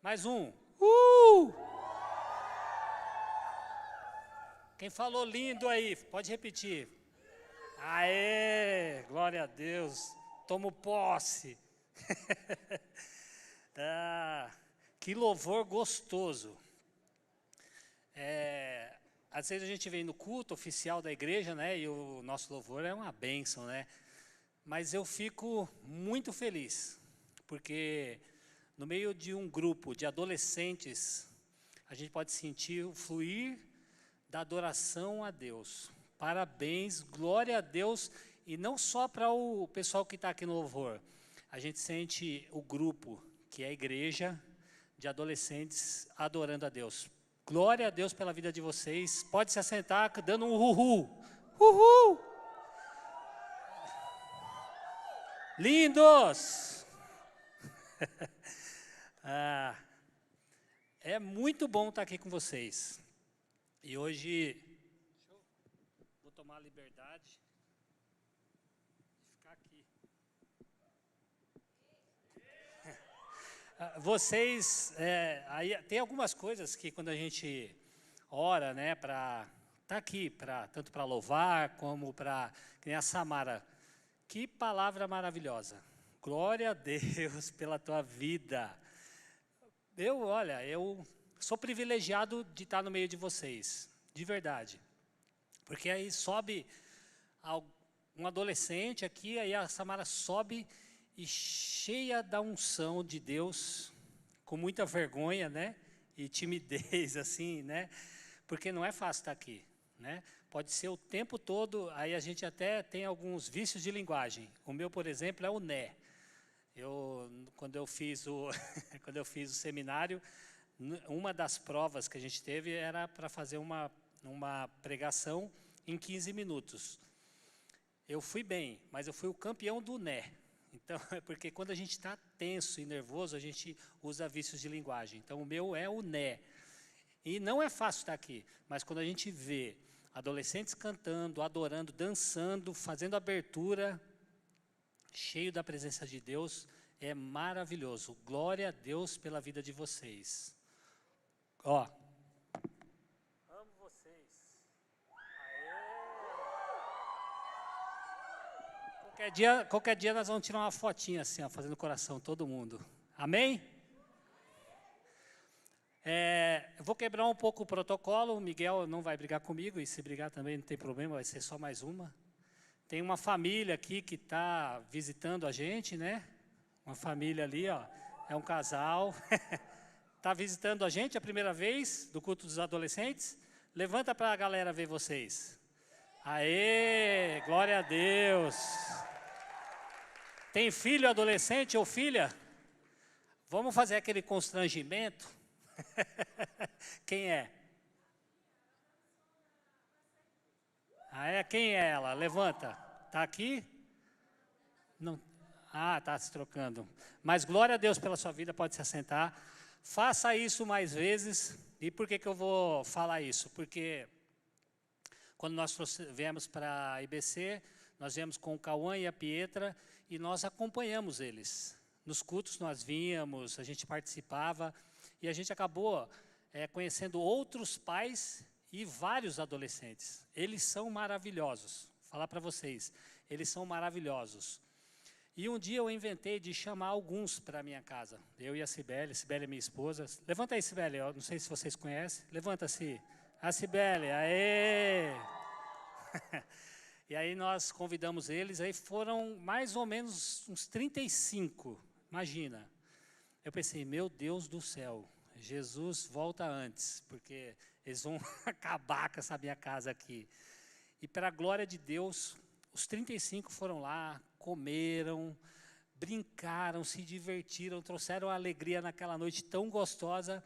Mais um. Quem falou lindo aí, pode repetir. Aê, glória a Deus. Tomo posse. Que louvor gostoso. Às vezes a gente vem no culto oficial da igreja, né? E o nosso louvor é uma bênção, né? Mas eu fico muito feliz, porque no meio de um grupo de adolescentes, a gente pode sentir o fluir da adoração a Deus. Parabéns, glória a Deus, e não só para o pessoal que está aqui no louvor. A gente sente o grupo, que é a igreja de adolescentes adorando a Deus. Glória a Deus pela vida de vocês. Pode se assentar dando um uhul. Uhul! Lindos! É muito bom estar aqui com vocês. E hoje, vou tomar a liberdade de ficar aqui. Vocês, aí tem algumas coisas que quando a gente ora, né, para estar aqui, tanto para louvar como para, que nem a Samara. Que palavra maravilhosa. Glória a Deus pela tua vida. Eu sou privilegiado de estar no meio de vocês, de verdade. Porque aí sobe um adolescente aqui, aí a Samara sobe e cheia da unção de Deus, com muita vergonha, né? E timidez, assim, né? Porque não é fácil estar aqui, né? Pode ser o tempo todo, aí a gente até tem alguns vícios de linguagem. O meu, por exemplo, é o né. Quando eu fiz o seminário, uma das provas que a gente teve era para fazer uma pregação em 15 minutos. Eu fui bem, mas eu fui o campeão do né. Então, porque quando a gente está tenso e nervoso, a gente usa vícios de linguagem. Então, o meu é o né. E não é fácil estar aqui, mas quando a gente vê adolescentes cantando, adorando, dançando, fazendo abertura, cheio da presença de Deus, é maravilhoso. Glória a Deus pela vida de vocês. Ó, amo vocês. Aê. Qualquer dia nós vamos tirar uma fotinha assim, ó, fazendo coração, todo mundo. Amém? Eu vou quebrar um pouco o protocolo, o Miguel não vai brigar comigo, e se brigar também não tem problema, vai ser só mais uma. Tem uma família aqui que está visitando a gente, né? Uma família ali, ó, é um casal. Está visitando a gente a primeira vez do culto dos adolescentes. Levanta para a galera ver vocês. Aê, glória a Deus. Tem filho adolescente ou filha? Vamos fazer aquele constrangimento? Quem é? Quem é ela? Levanta. Está aqui? Não. Está se trocando. Mas glória a Deus pela sua vida, pode se assentar. Faça isso mais vezes. E por que eu vou falar isso? Porque quando nós viemos para a IBC, nós viemos com o Cauã e a Pietra e nós acompanhamos eles. Nos cultos nós víamos, a gente participava e a gente acabou conhecendo outros pais e vários adolescentes. Eles são maravilhosos. Vou falar para vocês, eles são maravilhosos. E um dia eu inventei de chamar alguns para a minha casa. Eu e a Cibele é minha esposa. Levanta aí, Cibele, eu não sei se vocês conhecem. Levanta-se. A Cibele, aê! E aí nós convidamos eles, aí foram mais ou menos uns 35, imagina. Eu pensei, meu Deus do céu, Jesus volta antes, porque eles vão acabar com essa minha casa aqui. E para a glória de Deus, os 35 foram lá, comeram, brincaram, se divertiram, trouxeram alegria naquela noite tão gostosa.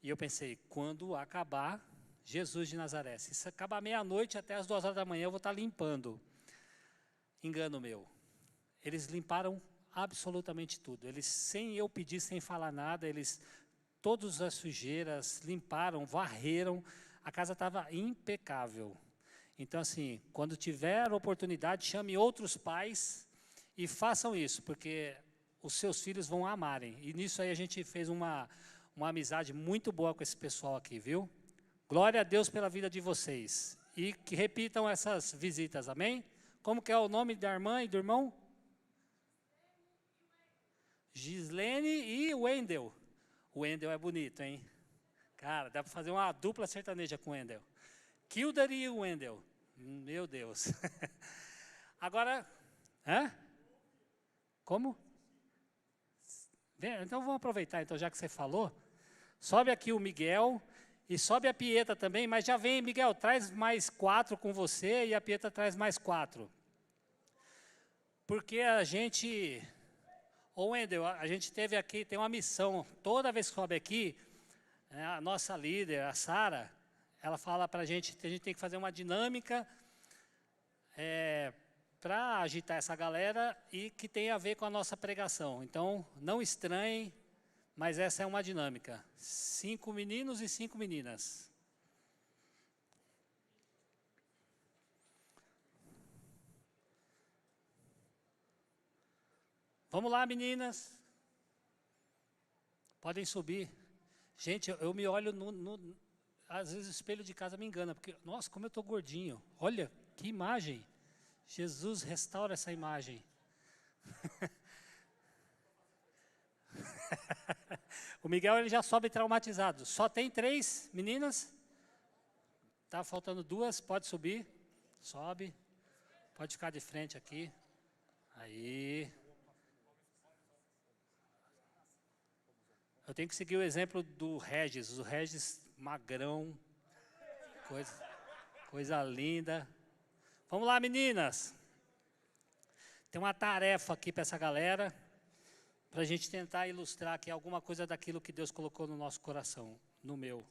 E eu pensei, quando acabar, Jesus de Nazaré, se acabar meia-noite até as 2 horas da manhã, eu vou estar limpando. Engano meu. Eles limparam absolutamente tudo. Eles, sem eu pedir, sem falar nada, eles, todas as sujeiras, limparam, varreram. A casa estava impecável. Então, assim, quando tiver oportunidade, chame outros pais e façam isso, porque os seus filhos vão amarem. E nisso aí a gente fez uma uma amizade muito boa com esse pessoal aqui, viu? Glória a Deus pela vida de vocês. E que repitam essas visitas, amém? Como que é o nome da irmã e do irmão? Gislene e Wendel. O Wendel é bonito, hein? Cara, dá para fazer uma dupla sertaneja com o Wendel. Kildare e o Wendel. Meu Deus. Agora, como? Então vamos aproveitar, então, já que você falou. Sobe aqui o Miguel e sobe a Pieta também, mas já vem, Miguel, traz mais 4 com você e a Pieta traz mais 4. Porque a gente... Ô Wendel, a gente teve aqui, tem uma missão, toda vez que sobe aqui, a nossa líder, a Sara, ela fala para a gente tem que fazer uma dinâmica para agitar essa galera e que tem a ver com a nossa pregação. Então, não estranhem, mas essa é uma dinâmica. 5 meninos e 5 meninas. Vamos lá, meninas. Podem subir. Gente, eu me olho às vezes o espelho de casa me engana, porque, nossa, como eu estou gordinho. Olha, que imagem. Jesus, restaura essa imagem. O Miguel, ele já sobe traumatizado. Só tem 3 meninas. Tá faltando 2, pode subir. Sobe. Pode ficar de frente aqui. Aí. Eu tenho que seguir o exemplo do Regis. O Regis magrão. Coisa linda. Vamos lá, meninas. Tem uma tarefa aqui para essa galera, para a gente tentar ilustrar aqui alguma coisa daquilo que Deus colocou no nosso coração, no meu.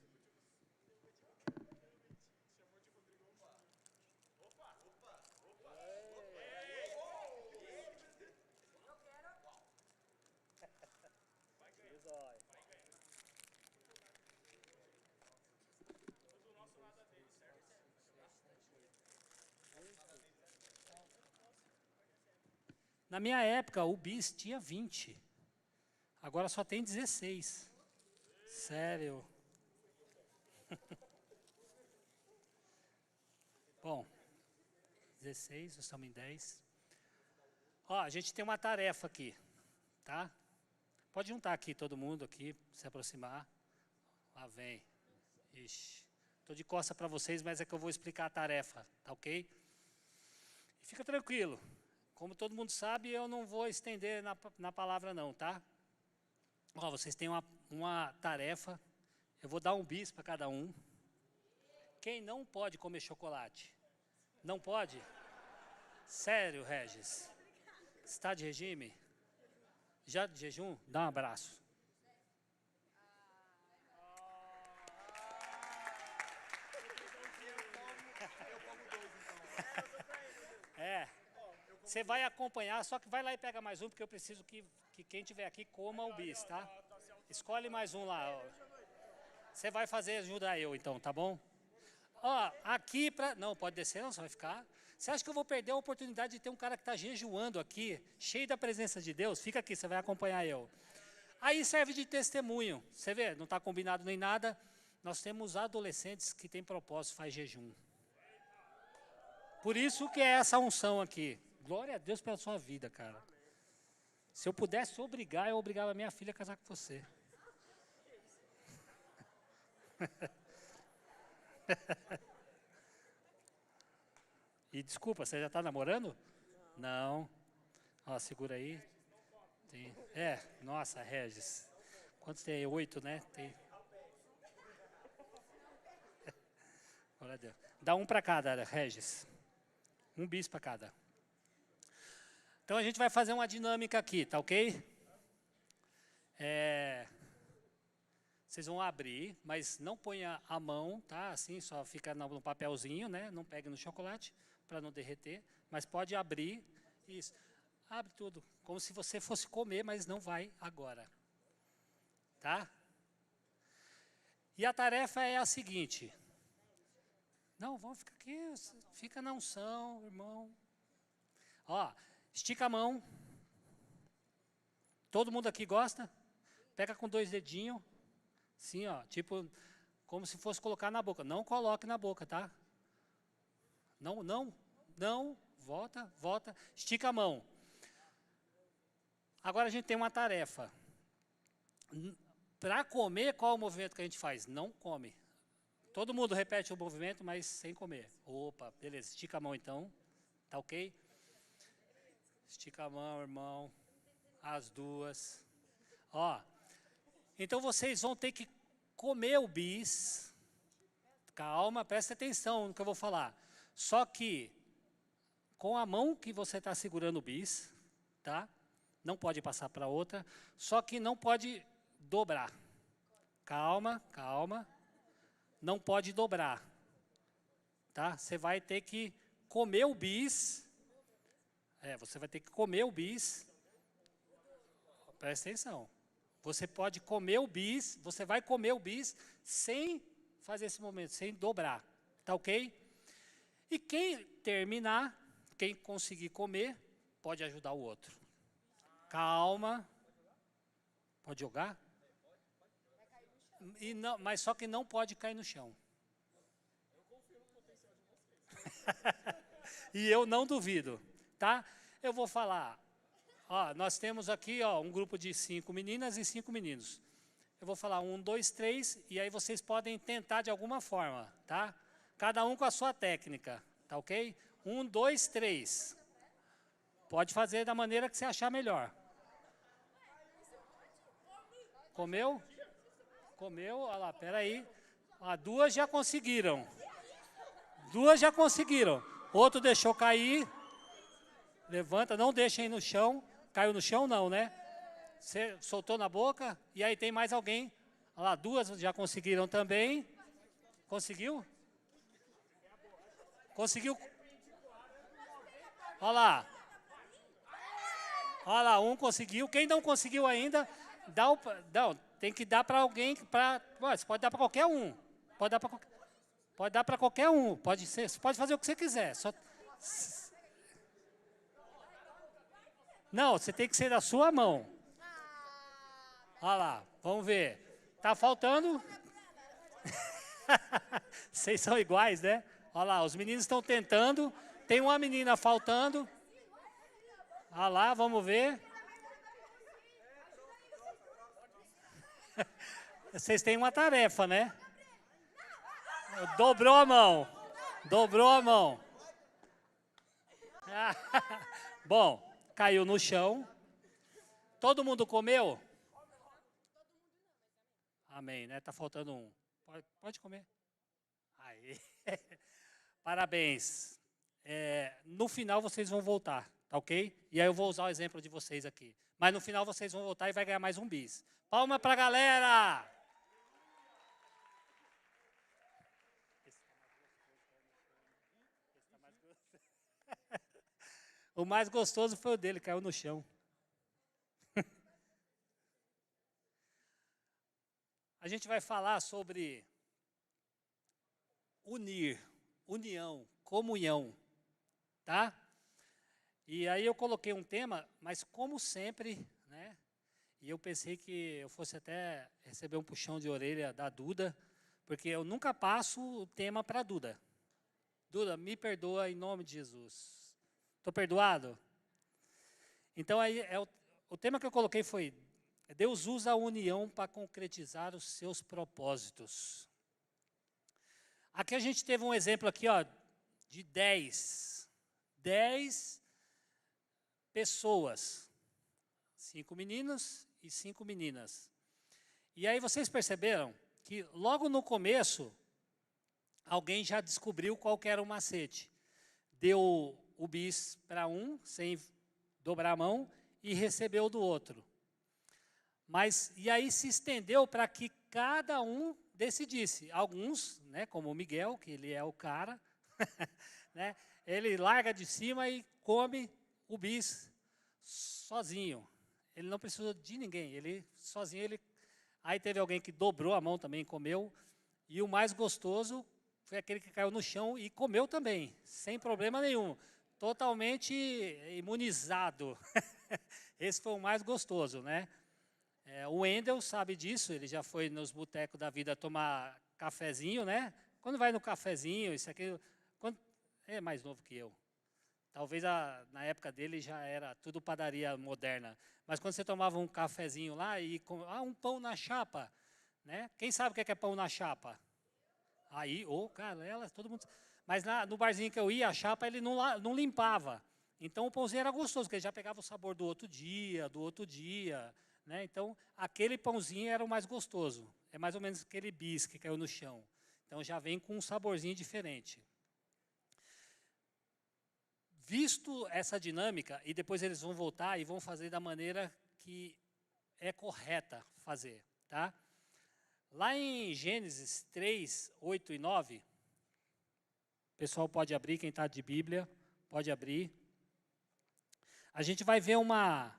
Na minha época, o bis tinha 20. Agora só tem 16. Sério. Bom, 16, nós estamos em 10. Ó, a gente tem uma tarefa aqui, tá? Pode juntar aqui todo mundo aqui, se aproximar. Lá vem. Ixi. Estou de costa para vocês, mas é que eu vou explicar a tarefa, tá ok? E fica tranquilo. Como todo mundo sabe, eu não vou estender na palavra não, tá? Ó, vocês têm uma tarefa, eu vou dar um bis para cada um. Quem não pode comer chocolate? Não pode? Sério, Regis? Está de regime? Já de jejum? Dá um abraço. Você vai acompanhar, só que vai lá e pega mais um, porque eu preciso que quem tiver aqui coma o bis, tá? Escolhe mais um lá. Ó. Você vai fazer, ajudar eu então, tá bom? Ó, aqui pra... Não, pode descer, não, você vai ficar. Você acha que eu vou perder a oportunidade de ter um cara que está jejuando aqui, cheio da presença de Deus? Fica aqui, você vai acompanhar eu. Aí serve de testemunho. Você vê, não está combinado nem nada. Nós temos adolescentes que têm propósito, faz jejum. Por isso que é essa unção aqui. Glória a Deus pela sua vida, cara. Se eu pudesse obrigar, eu obrigava a minha filha a casar com você. E desculpa, você já está namorando? Não. Ó, segura aí. Tem. Nossa, Regis. Quantos tem aí? 8, né? Tem. Glória a Deus. Dá um para cada, Regis. Um bis para cada. Então a gente vai fazer uma dinâmica aqui, tá ok? Vocês vão abrir, mas não ponha a mão, tá? Assim, só fica no papelzinho, né? Não pegue no chocolate, para não derreter. Mas pode abrir, isso. Abre tudo, como se você fosse comer, mas não vai agora. Tá? E a tarefa é a seguinte. Não, vamos ficar aqui, fica na unção, irmão. Ó, estica a mão. Todo mundo aqui gosta? Pega com 2 dedinhos. Sim, ó, tipo, como se fosse colocar na boca. Não coloque na boca, tá? Não, não, não. Volta, volta. Estica a mão. Agora a gente tem uma tarefa. Para comer, qual é o movimento que a gente faz? Não come. Todo mundo repete o movimento, mas sem comer. Opa, beleza. Estica a mão então. Tá ok? Estica a mão, irmão. As duas. Ó. Então vocês vão ter que comer o bis. Calma, presta atenção no que eu vou falar. Só que com a mão que você está segurando o bis, tá? Não pode passar para outra. Só que não pode dobrar. Calma, calma. Não pode dobrar. Tá? Você vai ter que comer o bis. Você vai ter que comer o bis. Presta atenção. Você pode comer o bis, você vai comer o bis sem fazer esse movimento, sem dobrar. Tá ok? E quem terminar, quem conseguir comer, pode ajudar o outro. Calma. Pode jogar? E não, mas só que não pode cair no chão. E eu não duvido, tá? Eu vou falar. Ó, nós temos aqui um grupo de 5 meninas e 5 meninos. Eu vou falar 1, 2, 3, e aí vocês podem tentar de alguma forma, tá? Cada um com a sua técnica, tá ok? 1, 2, 3. Pode fazer da maneira que você achar melhor. Comeu? Comeu? Olha lá, peraí. Duas já conseguiram. Duas já conseguiram. Outro deixou cair. Levanta, não deixa aí no chão. Caiu no chão não, né? Você soltou na boca. E aí tem mais alguém. Olha lá, duas já conseguiram também. Conseguiu? Conseguiu? Olha lá. Olha lá, um conseguiu. Quem não conseguiu ainda, tem que dar para alguém. Você pode dar para qualquer um. Pode dar para qualquer um. Você pode fazer o que você quiser. Não, você tem que ser da sua mão. Olha lá, vamos ver. Tá faltando? Vocês são iguais, né? Olha lá, os meninos estão tentando. Tem uma menina faltando. Olha lá, vamos ver. Vocês têm uma tarefa, né? Dobrou a mão. Dobrou a mão. Bom, caiu no chão. Todo mundo comeu? Amém, né? Tá faltando um. Pode comer. Aí. Parabéns. No final vocês vão voltar, tá ok? E aí eu vou usar o exemplo de vocês aqui. Mas no final vocês vão voltar e vai ganhar mais um bis. Palma pra galera! O mais gostoso foi o dele, caiu no chão. A gente vai falar sobre união, comunhão, tá? E aí eu coloquei um tema, mas como sempre, né? E eu pensei que eu fosse até receber um puxão de orelha da Duda, porque eu nunca passo o tema para a Duda. Duda, me perdoa em nome de Jesus. Estou perdoado? Então, aí, o tema que eu coloquei foi: Deus usa a união para concretizar os seus propósitos. Aqui a gente teve um exemplo aqui, de 10 pessoas. 5 meninos e 5 meninas. E aí vocês perceberam que logo no começo, alguém já descobriu qual que era o macete. Deu o bis para um, sem dobrar a mão, e recebeu do outro. E aí se estendeu para que cada um decidisse. Alguns, né, como o Miguel, que ele é o cara, né, ele larga de cima e come o bis sozinho. Ele não precisou de ninguém, ele sozinho. Aí teve alguém que dobrou a mão também, comeu. E o mais gostoso foi aquele que caiu no chão e comeu também, sem problema nenhum. Totalmente imunizado. Esse foi o mais gostoso, né? O Wendel sabe disso, ele já foi nos botecos da vida tomar cafezinho, né? Quando vai no cafezinho, isso aqui, é mais novo que eu. Talvez na época dele já era tudo padaria moderna. Mas quando você tomava um cafezinho lá e um pão na chapa, né? Quem sabe o que é pão na chapa? Aí, cara, todo mundo. Mas no barzinho que eu ia, a chapa ele não limpava. Então o pãozinho era gostoso, porque ele já pegava o sabor do outro dia, né? Então aquele pãozinho era o mais gostoso. É mais ou menos aquele bis que caiu no chão. Então já vem com um saborzinho diferente. Visto essa dinâmica, e depois eles vão voltar e vão fazer da maneira que é correta fazer, tá? Lá em Gênesis 3, 8 e 9, o pessoal pode abrir, quem está de Bíblia, pode abrir. A gente vai ver uma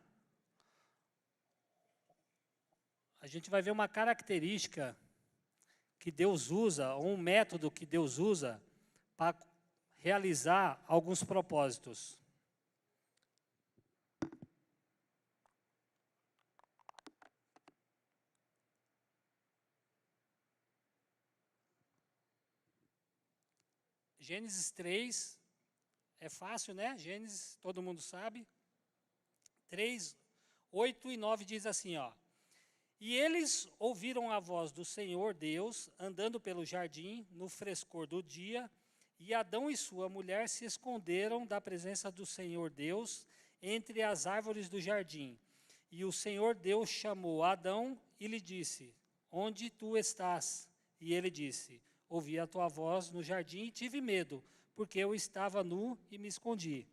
característica que Deus usa, ou um método que Deus usa para realizar alguns propósitos. Gênesis 3, é fácil, né? Gênesis, todo mundo sabe. 3, 8 e 9 diz assim, ó. E eles ouviram a voz do Senhor Deus, andando pelo jardim, no frescor do dia, e Adão e sua mulher se esconderam da presença do Senhor Deus entre as árvores do jardim. E o Senhor Deus chamou Adão e lhe disse, onde tu estás? E ele disse, ouvi a tua voz no jardim e tive medo, porque eu estava nu e me escondi.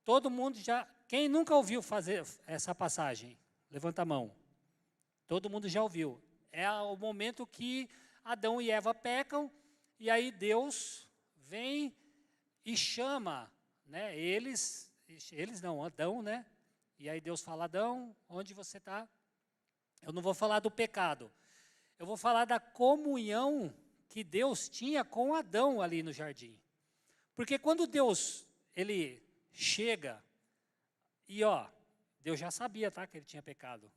Todo mundo já... Quem nunca ouviu fazer essa passagem? Levanta a mão. Todo mundo já ouviu. É o momento que Adão e Eva pecam, e aí Deus vem e chama, né? Adão, né? E aí Deus fala, Adão, onde você está? Eu não vou falar do pecado. Eu vou falar da comunhão que Deus tinha com Adão ali no jardim. Porque quando Deus, ele chega, e Deus já sabia, tá, que ele tinha pecado.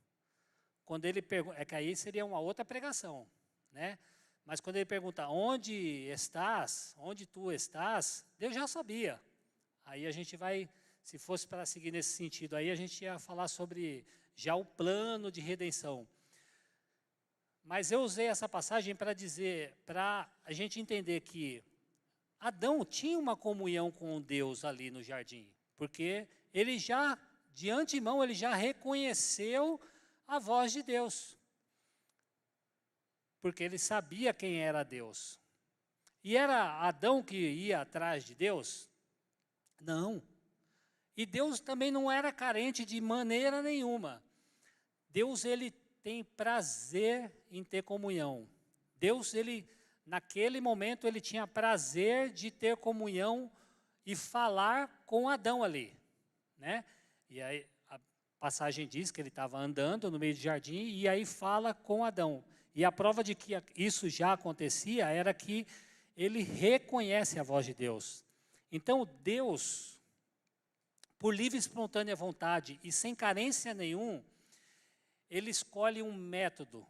Quando ele pergunta, é que aí seria uma outra pregação, né? Mas quando ele pergunta, onde estás, onde tu estás, Deus já sabia. Aí a gente vai, se fosse para seguir nesse sentido, aí a gente ia falar sobre já o plano de redenção. Mas eu usei essa passagem para dizer, para a gente entender que Adão tinha uma comunhão com Deus ali no jardim, porque ele já, de antemão, ele já reconheceu a voz de Deus. Porque ele sabia quem era Deus. E era Adão que ia atrás de Deus? Não. E Deus também não era carente de maneira nenhuma. Deus, ele tem prazer em ter comunhão. Deus, ele, naquele momento, ele tinha prazer de ter comunhão e falar com Adão ali, né? E aí a passagem diz que ele estava andando no meio do jardim e aí fala com Adão. E a prova de que isso já acontecia era que ele reconhece a voz de Deus. Então, Deus, por livre e espontânea vontade e sem carência nenhuma, ele escolhe um método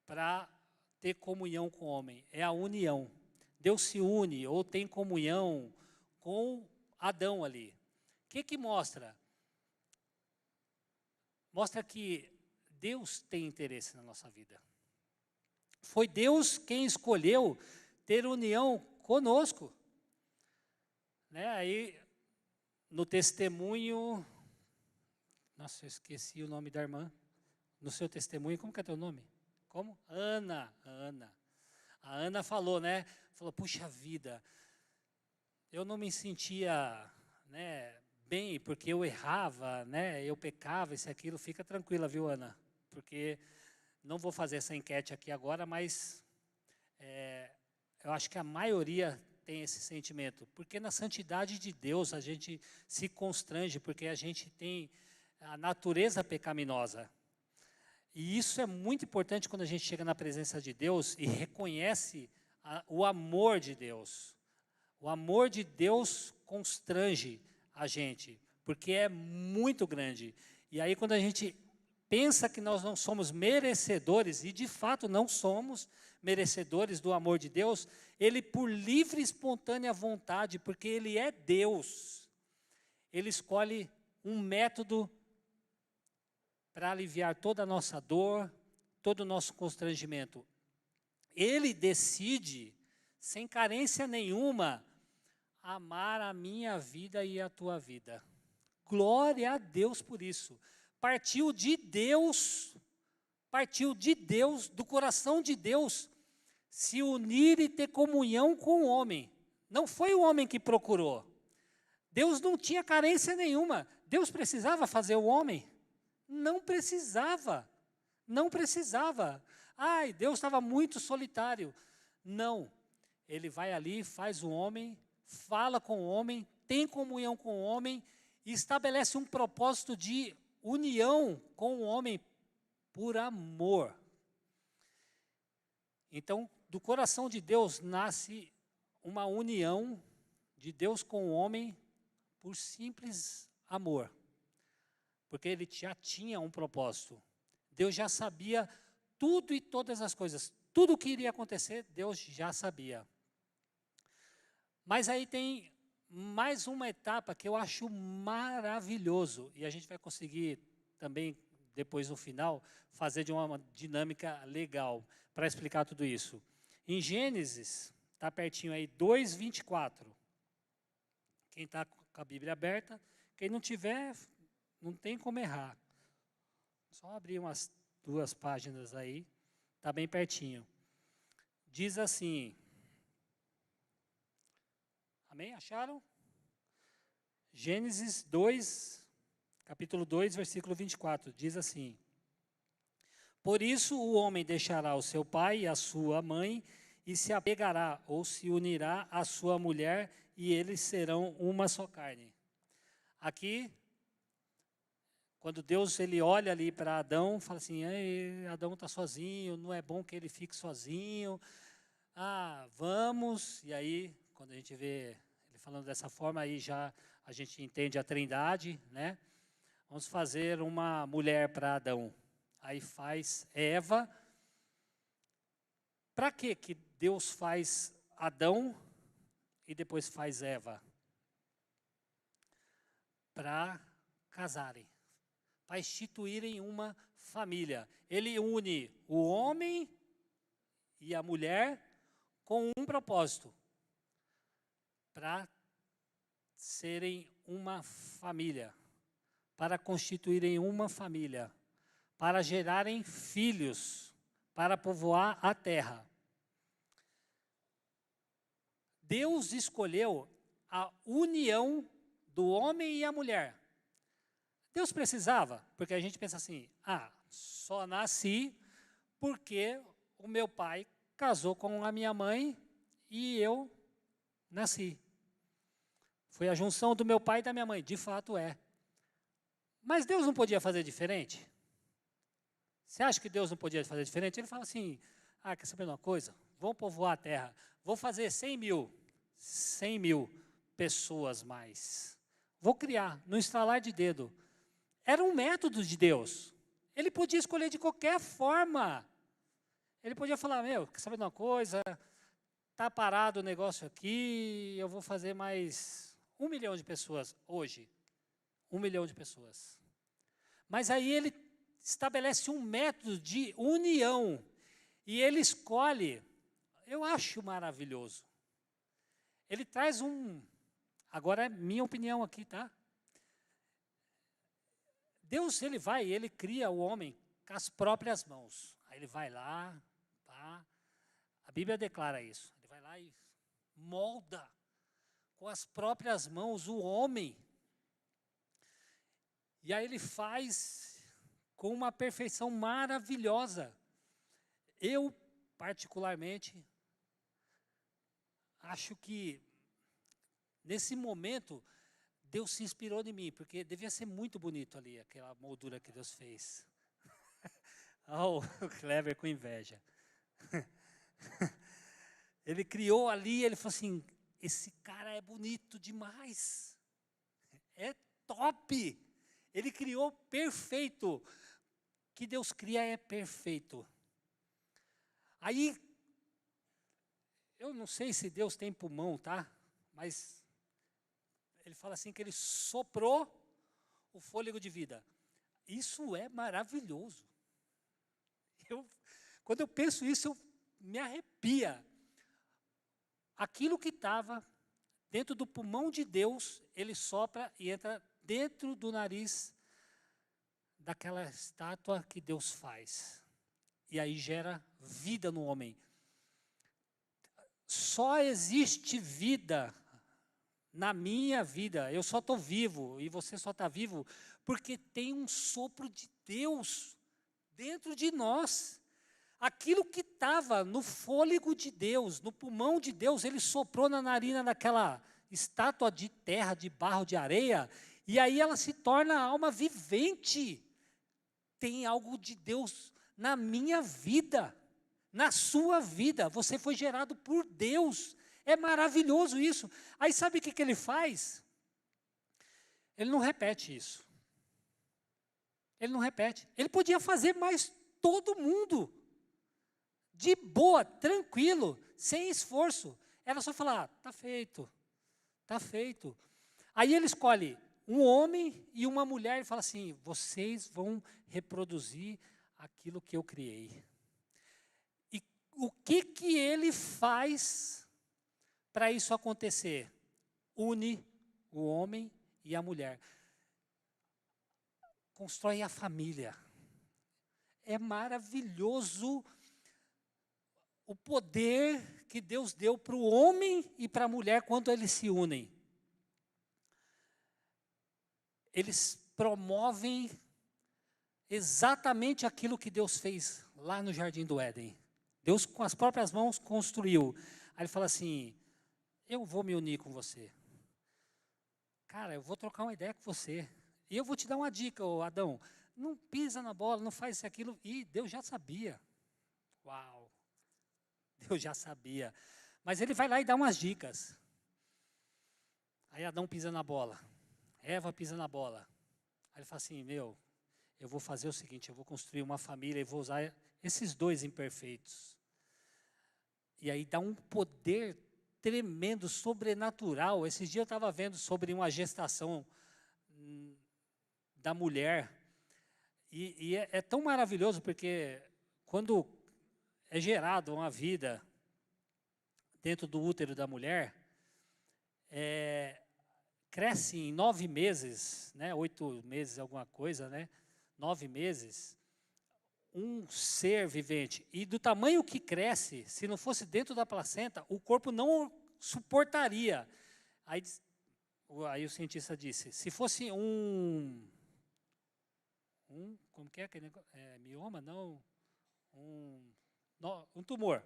para ter comunhão com o homem. É a união. Deus se une ou tem comunhão com Adão ali. O que mostra? Mostra que Deus tem interesse na nossa vida. Foi Deus quem escolheu ter união conosco. Né? Aí, no testemunho... Nossa, eu esqueci o nome da irmã. No seu testemunho, como que é teu nome? Como? Ana. A Ana falou, né? Falou, puxa vida, eu não me sentia, né, bem, porque eu errava, né? Eu pecava, isso e aquilo. Fica tranquila, viu, Ana? Porque não vou fazer essa enquete aqui agora, mas eu acho que a maioria tem esse sentimento. Porque na santidade de Deus a gente se constrange, porque a gente tem a natureza pecaminosa. E isso é muito importante quando a gente chega na presença de Deus e reconhece o amor de Deus. O amor de Deus constrange a gente, porque é muito grande. E aí quando a gente pensa que nós não somos merecedores, e de fato não somos merecedores do amor de Deus, ele por livre e espontânea vontade, porque ele é Deus, ele escolhe um método para aliviar toda a nossa dor, todo o nosso constrangimento. Ele decide, sem carência nenhuma, amar a minha vida e a tua vida. Glória a Deus por isso. Partiu de Deus, do coração de Deus, se unir e ter comunhão com o homem. Não foi o homem que procurou. Deus não tinha carência nenhuma. Deus precisava fazer o homem? Não precisava. Não precisava. Ai, Deus estava muito solitário. Não. Ele vai ali, faz o homem, fala com o homem, tem comunhão com o homem e estabelece um propósito de união com o homem por amor. Então, do coração de Deus nasce uma união de Deus com o homem por simples amor. Porque ele já tinha um propósito. Deus já sabia tudo e todas as coisas. Tudo o que iria acontecer, Deus já sabia. Mas aí tem mais uma etapa que eu acho maravilhoso. E a gente vai conseguir também, depois no final, fazer de uma dinâmica legal para explicar tudo isso. Em Gênesis, está pertinho aí, 2:24. Quem está com a Bíblia aberta, quem não tiver, não tem como errar. Só abrir umas 2 páginas aí, está bem pertinho. Diz assim, amém? Acharam? Gênesis 2, capítulo 2, versículo 24, diz assim: por isso o homem deixará o seu pai e a sua mãe, e se apegará ou se unirá à sua mulher, e eles serão uma só carne. Aqui, quando Deus ele olha ali para Adão, fala assim, Adão está sozinho, não é bom que ele fique sozinho. Vamos, e aí, quando a gente vê ele falando dessa forma, aí já a gente entende a trindade, né? Vamos fazer uma mulher para Adão. Aí faz Eva. Para que Deus faz Adão e depois faz Eva? Para casarem, para instituírem uma família. Ele une o homem e a mulher com um propósito, para serem uma família, para constituírem uma família, para gerarem filhos, para povoar a terra. Deus escolheu a união do homem e a mulher. Deus precisava, porque a gente pensa assim, só nasci porque o meu pai casou com a minha mãe e eu nasci. Foi a junção do meu pai e da minha mãe, de fato é. Mas Deus não podia fazer diferente? Você acha que Deus não podia fazer diferente? Ele fala assim, quer saber de uma coisa? Vamos povoar a terra. Vou fazer 100 mil pessoas mais. Vou criar, no estalar de dedo. Era um método de Deus. Ele podia escolher de qualquer forma. Ele podia falar, quer saber de uma coisa? Está parado o negócio aqui, eu vou fazer mais 1 milhão de pessoas hoje. 1 milhão de pessoas. Mas aí ele estabelece um método de união. E ele escolhe, eu acho maravilhoso. Ele traz agora é minha opinião aqui, tá? Deus, ele cria o homem com as próprias mãos. Aí ele vai lá, a Bíblia declara isso. Ele vai lá e molda com as próprias mãos o homem. E aí ele faz com uma perfeição maravilhosa. Eu, particularmente, acho que, nesse momento, Deus se inspirou em mim, porque devia ser muito bonito ali, aquela moldura que Deus fez. O Kleber com inveja. Ele criou ali, ele falou assim, esse cara é bonito demais. É top. Ele criou perfeito. que Deus cria é perfeito. Aí, eu não sei se Deus tem pulmão, tá? Mas ele fala assim que ele soprou o fôlego de vida. Isso é maravilhoso. Quando eu penso isso, me arrepia. Aquilo que estava dentro do pulmão de Deus, ele sopra e entra dentro do nariz daquela estátua que Deus faz. E aí gera vida no homem. Só existe vida na minha vida. Eu só estou vivo e você só está vivo porque tem um sopro de Deus dentro de nós. Aquilo que estava no fôlego de Deus, no pulmão de Deus, ele soprou na narina daquela estátua de terra, de barro, de areia, e aí ela se torna alma vivente. Tem algo de Deus na minha vida, na sua vida. Você foi gerado por Deus. É maravilhoso isso. Aí sabe o que ele faz? Ele não repete isso. Ele não repete. Ele podia fazer mais todo mundo. De boa, tranquilo, sem esforço. Era só falar, está feito, está feito. Aí ele escolhe um homem e uma mulher e fala assim, vocês vão reproduzir aquilo que eu criei. E o que ele faz para isso acontecer? Une o homem e a mulher. Constrói a família. É maravilhoso o poder que Deus deu para o homem e para a mulher quando eles se unem. Eles promovem exatamente aquilo que Deus fez lá no Jardim do Éden. Deus com as próprias mãos construiu. Aí ele fala assim, eu vou me unir com você. Cara, eu vou trocar uma ideia com você. E eu vou te dar uma dica, Adão. Não pisa na bola, não faz isso e aquilo. E Deus já sabia. Uau! Deus já sabia. Mas ele vai lá e dá umas dicas. Aí Adão pisa na bola. Eva pisa na bola. Aí ele fala assim, eu vou fazer o seguinte, eu vou construir uma família e vou usar esses dois imperfeitos. E aí dá um poder tremendo, sobrenatural. Esses dias eu estava vendo sobre uma gestação da mulher. E é tão maravilhoso, porque quando é gerado uma vida dentro do útero da mulher, cresce em 9 meses, né, 8 meses, alguma coisa, né, 9 meses, um ser vivente. E do tamanho que cresce, se não fosse dentro da placenta, o corpo não suportaria. Aí o cientista disse, se fosse como que é aquele negócio? Mioma? Não. Um tumor.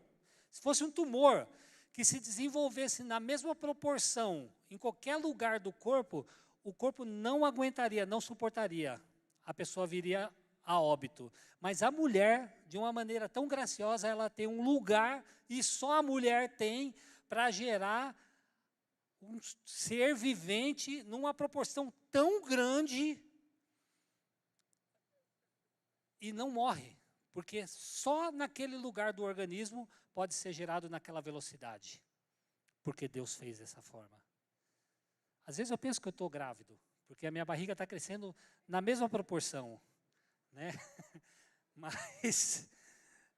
Se fosse um tumor que se desenvolvesse na mesma proporção em qualquer lugar do corpo, o corpo não aguentaria, não suportaria. A pessoa viria a óbito. Mas a mulher, de uma maneira tão graciosa, ela tem um lugar, e só a mulher tem, para gerar um ser vivente numa proporção tão grande e não morre. Porque só naquele lugar do organismo pode ser gerado naquela velocidade. Porque Deus fez dessa forma. Às vezes eu penso que eu estou grávido, porque a minha barriga está crescendo na mesma proporção. Né? Mas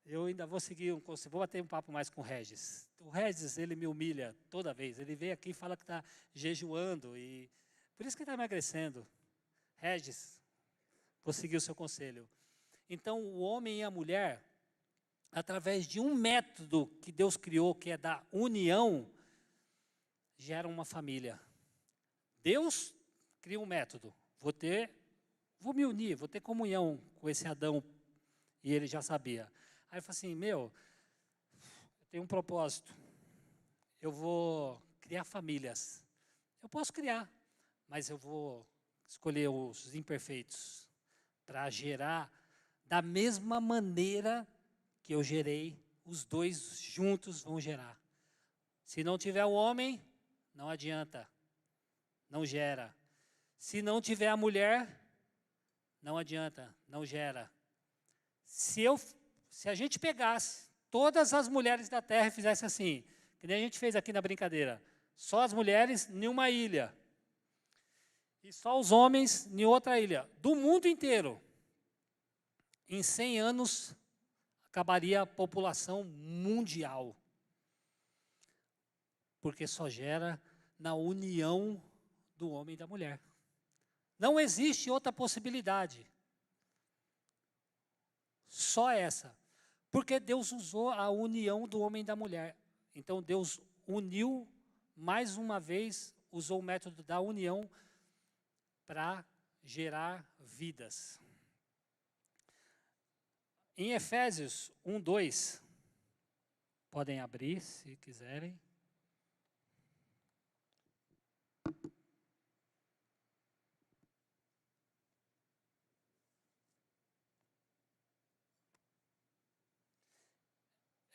eu ainda vou seguir vou bater um papo mais com o Regis. O Regis, ele me humilha toda vez. Ele vem aqui e fala que está jejuando. E por isso que está emagrecendo. Regis, vou seguir o seu conselho. Então, o homem e a mulher, através de um método que Deus criou, que é da união, geram uma família. Deus cria um método. Vou me unir, vou ter comunhão com esse Adão. E ele já sabia. Aí ele falou assim, eu tenho um propósito. Eu vou criar famílias. Eu posso criar, mas eu vou escolher os imperfeitos para gerar da mesma maneira que eu gerei, os dois juntos vão gerar. Se não tiver o homem, não adianta, não gera. Se não tiver a mulher, não adianta, não gera. Se a gente pegasse todas as mulheres da terra e fizesse assim, que nem a gente fez aqui na brincadeira, só as mulheres em uma ilha, e só os homens em outra ilha, do mundo inteiro, em 100 anos, acabaria a população mundial. Porque só gera na união do homem e da mulher. Não existe outra possibilidade. Só essa. Porque Deus usou a união do homem e da mulher. Então Deus uniu, mais uma vez, usou o método da união para gerar vidas. Em Efésios 1:2, podem abrir se quiserem.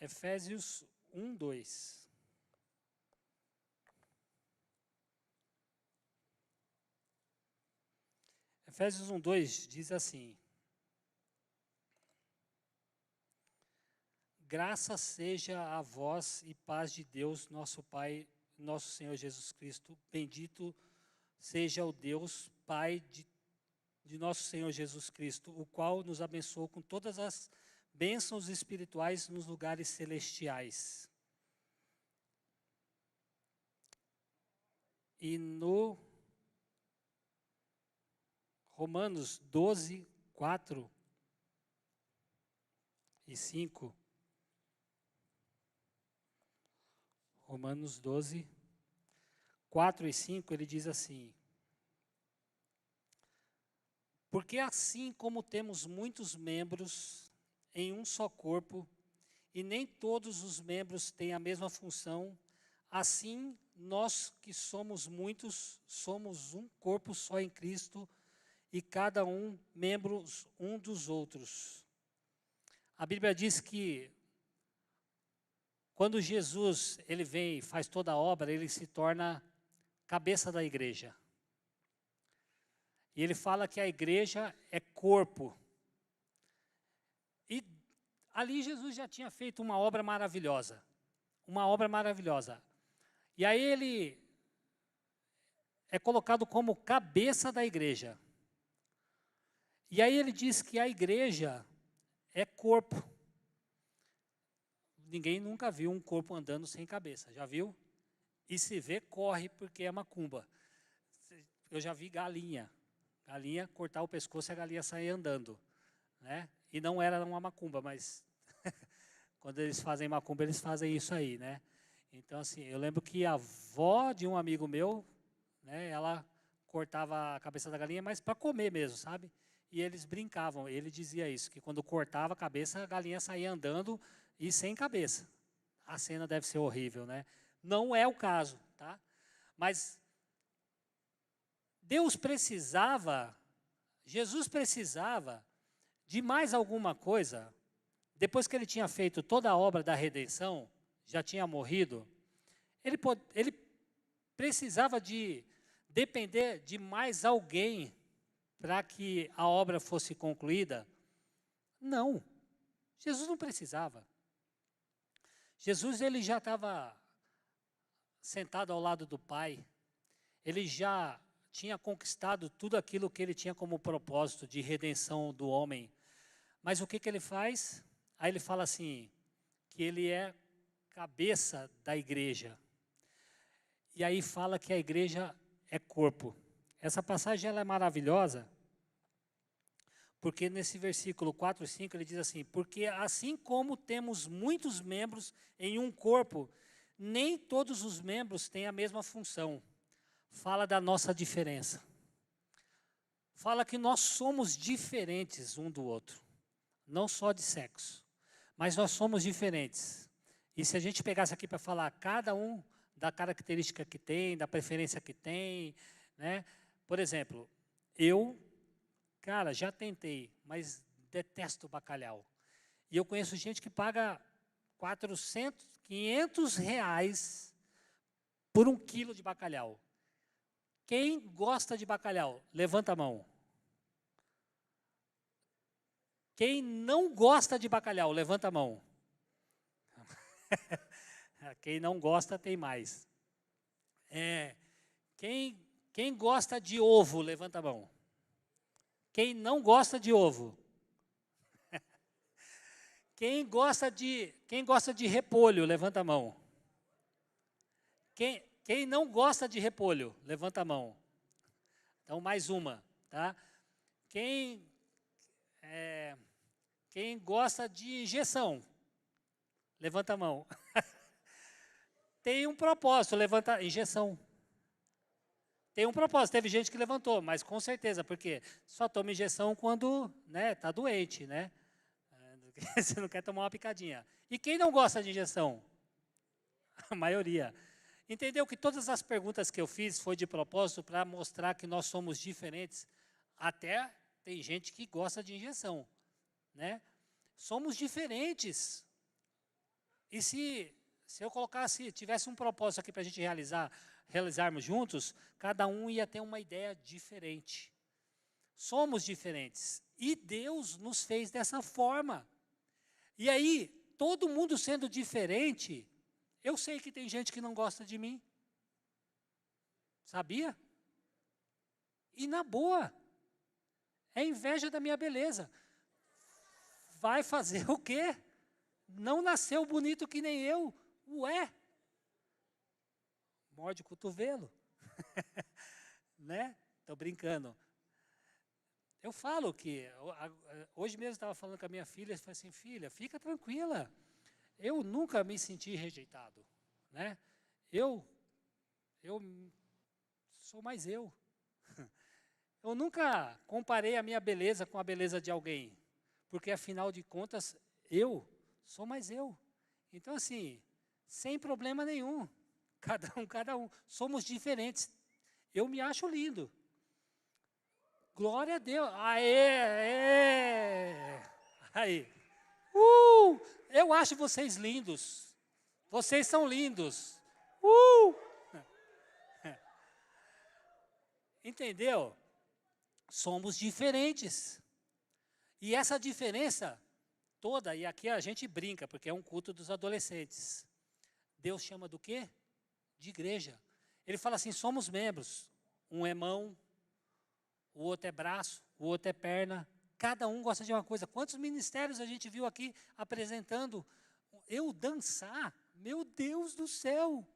Efésios 1:2. Efésios 1:2 diz assim: graça seja a vós e paz de Deus, nosso Pai, nosso Senhor Jesus Cristo. Bendito seja o Deus, Pai de nosso Senhor Jesus Cristo, o qual nos abençoou com todas as bênçãos espirituais nos lugares celestiais. E no Romanos 12:4 e 5. Romanos 12:4 e 5, ele diz assim: porque assim como temos muitos membros em um só corpo, e nem todos os membros têm a mesma função, assim nós que somos muitos, somos um corpo só em Cristo, e cada um membros um dos outros. A Bíblia diz que quando Jesus ele vem e faz toda a obra, ele se torna cabeça da igreja. E ele fala que a igreja é corpo. E ali Jesus já tinha feito uma obra maravilhosa. Uma obra maravilhosa. E aí ele é colocado como cabeça da igreja. E aí ele diz que a igreja é corpo. Ninguém nunca viu um corpo andando sem cabeça, já viu? E se vê, corre porque é macumba. Eu já vi galinha cortar o pescoço e a galinha sair andando, né? E não era uma macumba, mas quando eles fazem macumba, eles fazem isso aí, né? Então, assim, eu lembro que a avó de um amigo meu, né, ela cortava a cabeça da galinha, mas para comer mesmo, sabe? E eles brincavam, ele dizia isso, que quando cortava a cabeça, a galinha saía andando e sem cabeça. A cena deve ser horrível, né? Não é o caso, tá? Mas Jesus precisava de mais alguma coisa, depois que ele tinha feito toda a obra da redenção, já tinha morrido, ele precisava de depender de mais alguém para que a obra fosse concluída? Não, Jesus não precisava. Jesus ele já estava sentado ao lado do Pai, ele já tinha conquistado tudo aquilo que ele tinha como propósito de redenção do homem. Mas o que ele faz? Aí ele fala assim, que ele é cabeça da igreja. E aí fala que a igreja é corpo. Essa passagem ela é maravilhosa, porque nesse versículo 4 e 5 ele diz assim, porque assim como temos muitos membros em um corpo, nem todos os membros têm a mesma função. Fala da nossa diferença. Fala que nós somos diferentes um do outro. Não só de sexo, mas nós somos diferentes. E se a gente pegasse aqui para falar cada um da característica que tem, da preferência que tem, né? Por exemplo, cara, já tentei, mas detesto bacalhau. E eu conheço gente que paga 400, 500 reais por 1 quilo de bacalhau. Quem gosta de bacalhau? Levanta a mão. Quem não gosta de bacalhau, levanta a mão. Quem não gosta tem mais. Quem gosta de ovo, levanta a mão. Quem não gosta de ovo? Quem gosta de repolho, levanta a mão. Quem não gosta de repolho, levanta a mão. Então, mais uma, tá? Quem gosta de injeção, levanta a mão. Tem um propósito, levanta injeção. Tem um propósito, teve gente que levantou, mas com certeza, porque só toma injeção quando está doente, né? Você não quer tomar uma picadinha. E quem não gosta de injeção? A maioria. Entendeu que todas as perguntas que eu fiz foi de propósito para mostrar que nós somos diferentes. Até tem gente que gosta de injeção, né? Somos diferentes. E se eu tivesse um propósito aqui para a gente realizarmos juntos, cada um ia ter uma ideia diferente. Somos diferentes. E Deus nos fez dessa forma. E aí, todo mundo sendo diferente, eu sei que tem gente que não gosta de mim. Sabia? E na boa. É inveja da minha beleza. Vai fazer o quê? Não nasceu bonito que nem eu. Ué? Morde o cotovelo. Né? Estou brincando. Eu falo que, hoje mesmo estava falando com a minha filha, eu falei assim, filha, fica tranquila. Eu nunca me senti rejeitado. Né? Eu sou mais eu. Eu nunca comparei a minha beleza com a beleza de alguém. Porque, afinal de contas, eu sou mais eu. Então, assim, sem problema nenhum. Cada um. Somos diferentes. Eu me acho lindo. Glória a Deus. Aê! Aí. Eu acho vocês lindos. Vocês são lindos. Entendeu? Somos diferentes. E essa diferença toda, e aqui a gente brinca, porque é um culto dos adolescentes. Deus chama do quê? De igreja. Ele fala assim, somos membros. Um é mão, o outro é braço, o outro é perna. Cada um gosta de uma coisa. Quantos ministérios a gente viu aqui apresentando? Eu dançar, meu Deus do céu.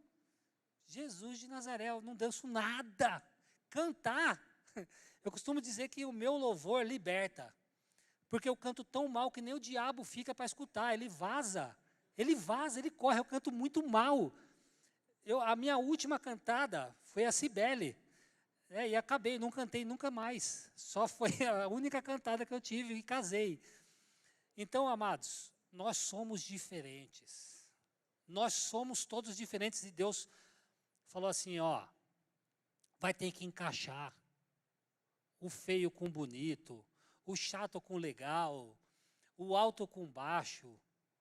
Jesus de Nazaré, eu não danço nada. Cantar, eu costumo dizer que o meu louvor liberta. Porque eu canto tão mal que nem o diabo fica para escutar. Ele vaza, ele corre. Eu canto muito mal. A minha última cantada foi a Cibele. E acabei, não cantei nunca mais. Só foi a única cantada que eu tive e casei. Então, amados, nós somos diferentes. Nós somos todos diferentes. E Deus falou assim, ó, vai ter que encaixar o feio com o bonito, o chato com o legal, o alto com o baixo,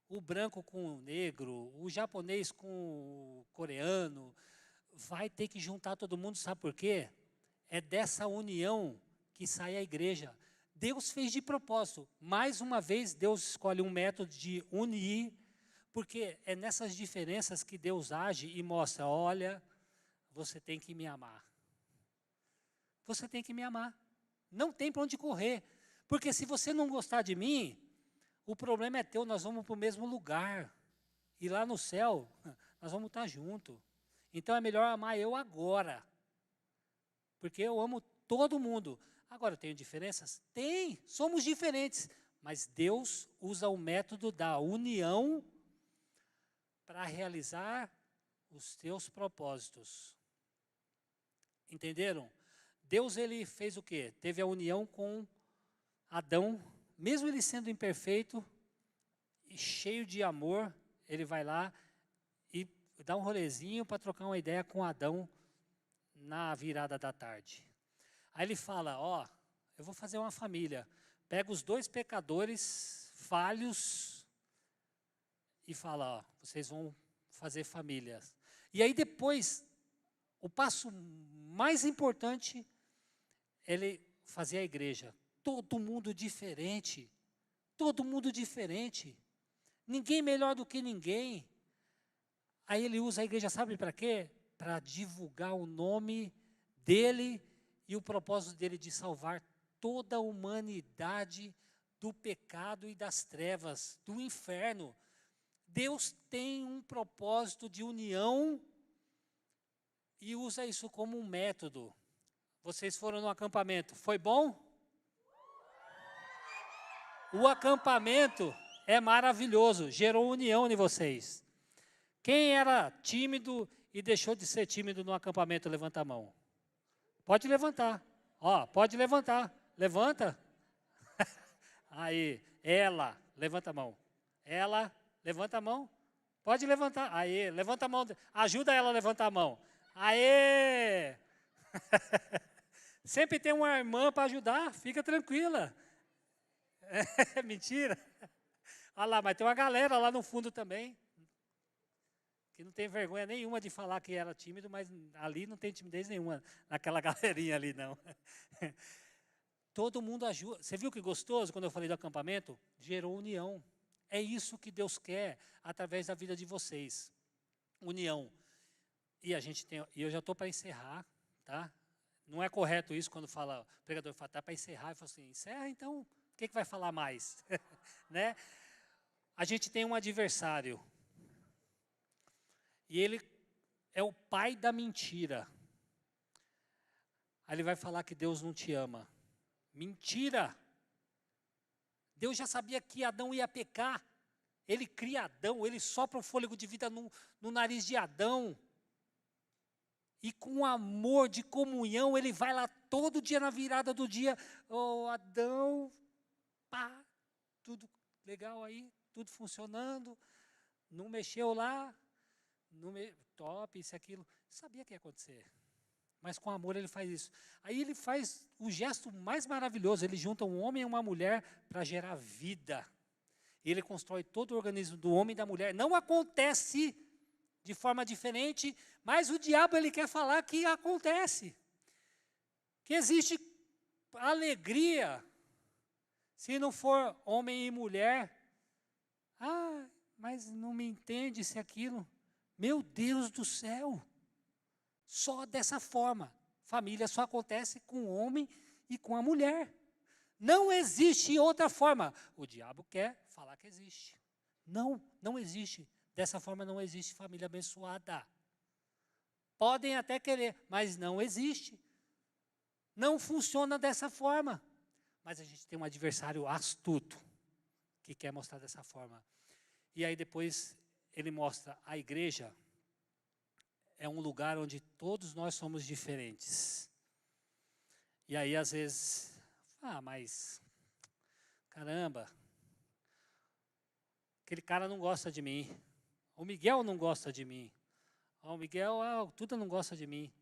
o branco com o negro, o japonês com o coreano. Vai ter que juntar todo mundo, sabe por quê? É dessa união que sai a igreja. Deus fez de propósito. Mais uma vez, Deus escolhe um método de unir, porque é nessas diferenças que Deus age e mostra, olha, você tem que me amar. Você tem que me amar. Não tem para onde correr. Porque se você não gostar de mim, o problema é teu, nós vamos para o mesmo lugar. E lá no céu, nós vamos estar juntos. Então é melhor amar eu agora. Porque eu amo todo mundo. Agora, tenho diferenças? Tem, somos diferentes. Mas Deus usa o método da união para realizar os teus propósitos. Entenderam? Deus, ele fez o quê? Teve a união com Adão, mesmo ele sendo imperfeito e cheio de amor, ele vai lá e dá um rolezinho para trocar uma ideia com Adão na virada da tarde. Aí ele fala, ó, eu vou fazer uma família. Pega os dois pecadores falhos e fala, ó, vocês vão fazer famílias. E aí depois, o passo mais importante, ele fazia a igreja. Todo mundo diferente. todo mundo diferente. Ninguém melhor do que ninguém. Aí ele usa a igreja, sabe para quê? Para divulgar o nome dele e o propósito dele de salvar toda a humanidade do pecado e das trevas, do inferno. Deus tem um propósito de união e usa isso como um método. Vocês foram no acampamento, foi bom? O acampamento é maravilhoso, gerou união em vocês. Quem era tímido e deixou de ser tímido no acampamento, levanta a mão. Pode levantar. Ó, pode levantar. Levanta. Aí, ela, levanta a mão. Ela, levanta a mão. Pode levantar. Aí, levanta a mão. Ajuda ela a levantar a mão. Aê! Sempre tem uma irmã para ajudar, fica tranquila. É mentira. Olha lá, mas tem uma galera lá no fundo também, que não tem vergonha nenhuma de falar que era tímido, mas ali não tem timidez nenhuma, naquela galerinha ali não. Todo mundo ajuda. Você viu que gostoso quando eu falei do acampamento? Gerou união. É isso que Deus quer através da vida de vocês. União. E a gente tem, e eu já estou para encerrar, tá? Não é correto isso quando fala, o pregador fala, tá para encerrar, eu falo assim, encerra então, o que vai falar mais? Né? A gente tem um adversário. E ele é o pai da mentira. Aí ele vai falar que Deus não te ama. Mentira! Deus já sabia que Adão ia pecar. Ele cria Adão, ele sopra o fôlego de vida no nariz de Adão. E com amor de comunhão, ele vai lá todo dia na virada do dia. Oh, Adão, pá, tudo legal aí, tudo funcionando. Não mexeu lá, top, isso e aquilo. Sabia que ia acontecer. Mas com amor ele faz isso. Aí ele faz o gesto mais maravilhoso. Ele junta um homem e uma mulher para gerar vida. Ele constrói todo o organismo do homem e da mulher. Não acontece de forma diferente, mas o diabo ele quer falar que acontece. Que existe alegria se não for homem e mulher. Ah, mas não me entende se aquilo. Meu Deus do céu. Só dessa forma. Família só acontece com o homem e com a mulher. Não existe outra forma. O diabo quer falar que existe. Não existe. Dessa forma não existe família abençoada. Podem até querer, mas não existe. Não funciona dessa forma. Mas a gente tem um adversário astuto que quer mostrar dessa forma. E aí depois ele mostra a igreja é um lugar onde todos nós somos diferentes. E aí às vezes, mas caramba, aquele cara não gosta de mim. O Miguel não gosta de mim. O Miguel, tudo não gosta de mim.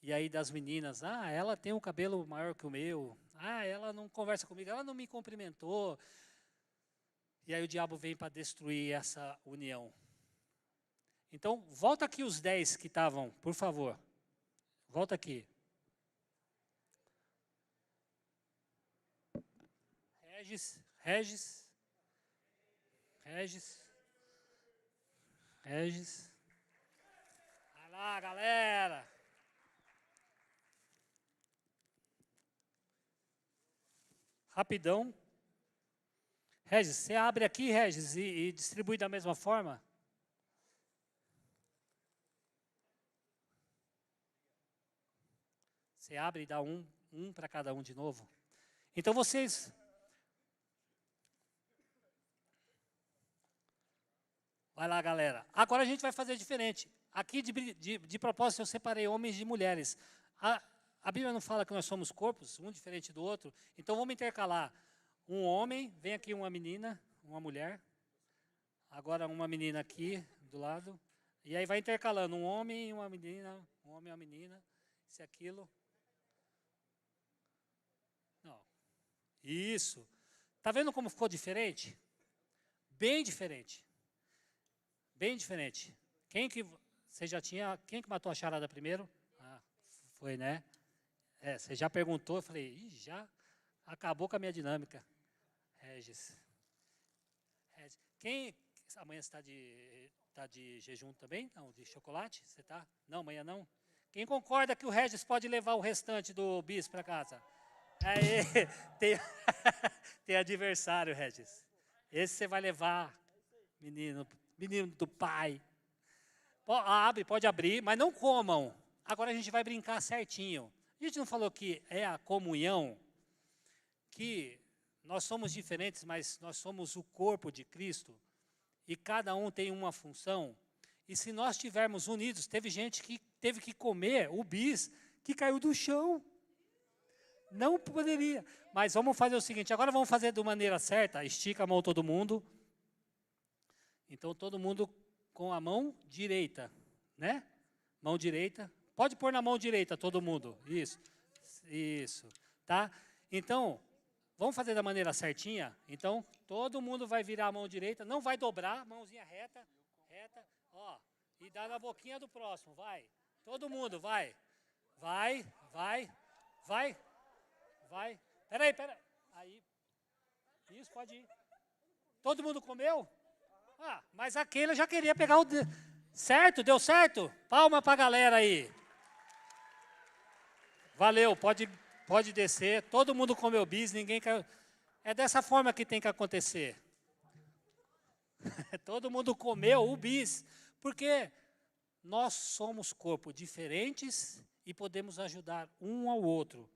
E aí das meninas, ela tem um cabelo maior que o meu. Ela não conversa comigo, ela não me cumprimentou. E aí o diabo vem para destruir essa união. Então, volta aqui os 10 que estavam, por favor. Volta aqui. Regis. Vai lá, galera. Rapidão. Regis, você abre aqui, Regis, e distribui da mesma forma? Você abre e dá um para cada um de novo. Então vocês... Vai lá, galera. Agora a gente vai fazer diferente. Aqui, de propósito, eu separei homens de mulheres. A Bíblia não fala que nós somos corpos, um diferente do outro. Então vamos intercalar. Um homem, vem aqui uma menina, uma mulher. Agora uma menina aqui do lado. E aí vai intercalando um homem e uma menina, um homem e uma menina. Isso e aquilo. Não. Isso. Tá vendo como ficou diferente? Bem diferente. Bem diferente. Você já tinha, quem que matou a charada primeiro? Foi, né? Você já perguntou, eu falei, já acabou com a minha dinâmica. Regis. Quem, amanhã você tá de jejum também? Não, de chocolate? Você tá? Não, amanhã não? Quem concorda que o Regis pode levar o restante do bis para casa? Aí, tem, tem adversário, Regis. Esse você vai levar, menino do pai. Pode abrir, mas não comam. Agora a gente vai brincar certinho. A gente não falou que é a comunhão, que nós somos diferentes, mas nós somos o corpo de Cristo, e cada um tem uma função. E se nós estivermos unidos, teve gente que teve que comer o bis que caiu do chão. Não poderia. Mas vamos fazer o seguinte, agora vamos fazer de maneira certa, estica a mão todo mundo. Então todo mundo com a mão direita, né? Mão direita. Pode pôr na mão direita todo mundo. Isso, tá? Então, vamos fazer da maneira certinha? Então, todo mundo vai virar a mão direita, não vai dobrar, mãozinha reta, ó, e dá na boquinha do próximo, vai. Todo mundo, vai. Vai. Peraí. Aí, isso, pode ir. Todo mundo comeu? Ah, mas aquele já queria pegar o... Certo? Deu certo? Palma pra galera aí. Valeu, pode descer. Todo mundo comeu bis, ninguém caiu. É dessa forma que tem que acontecer. Todo mundo comeu o bis, porque nós somos corpos diferentes e podemos ajudar um ao outro.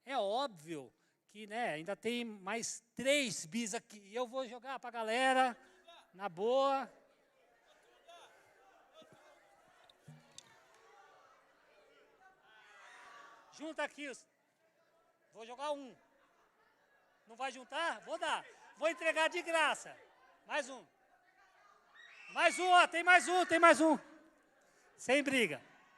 É óbvio que, né, ainda tem mais 3 bis aqui. Eu vou jogar para a galera, na boa. Junta aqui. Vou jogar um. Não vai juntar? Vou dar. Vou entregar de graça. Mais um. Mais um, ó. Tem mais um. Sem briga.